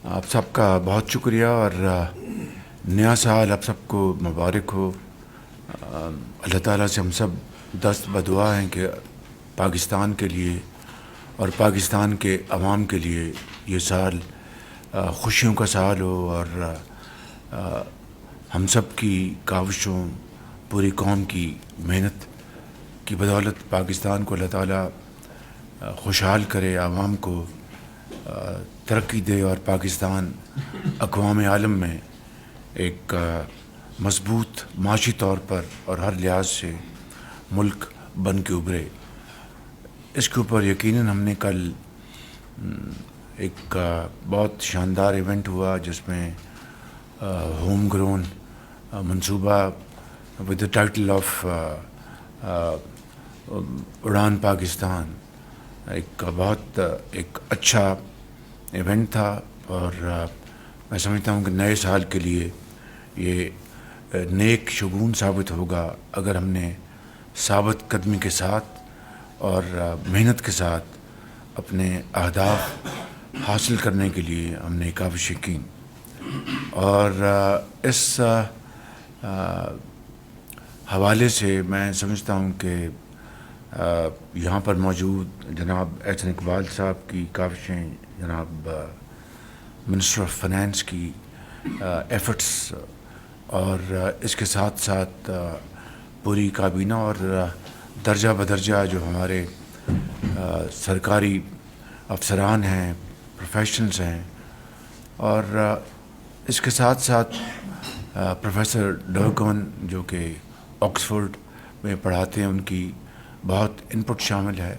آپ سب کا بہت شکریہ اور نیا سال آپ سب کو مبارک ہو۔ اللہ تعالیٰ سے ہم سب دست بدعا ہیں کہ پاکستان کے لیے اور پاکستان کے عوام کے لیے یہ سال خوشیوں کا سال ہو، اور ہم سب کی کاوشوں، پوری قوم کی محنت کی بدولت پاکستان کو اللہ تعالیٰ خوشحال کرے، عوام کو ترقی دے، اور پاکستان اقوام عالم میں ایک مضبوط معاشی طور پر اور ہر لحاظ سے ملک بن کے ابھرے۔ اس کے اوپر یقیناً ہم نے کل ایک بہت شاندار ایونٹ ہوا جس میں ہوم گرون منصوبہ ود دا ٹائٹل آف اڑان پاکستان ایک بہت اچھا ایونٹ تھا، اور میں سمجھتا ہوں کہ نئے سال کے لیے یہ نیک شگون ثابت ہوگا اگر ہم نے ثابت قدمی کے ساتھ اور محنت کے ساتھ اپنے اہداف حاصل کرنے کے لیے ہم نے کاوشیں کی۔ اور اس حوالے سے میں سمجھتا ہوں کہ یہاں پر موجود جناب احسن اقبال صاحب کی کاوشیں، جناب منسٹر آف فائنانس کی ایفرٹس، اور اس کے ساتھ ساتھ پوری کابینہ اور درجہ بدرجہ جو ہمارے سرکاری افسران ہیں، پروفیشنلز ہیں، اور اس کے ساتھ ساتھ پروفیسر ڈرکون جو کہ آکسفورڈ میں پڑھاتے ہیں، ان کی بہت انپٹ شامل ہے۔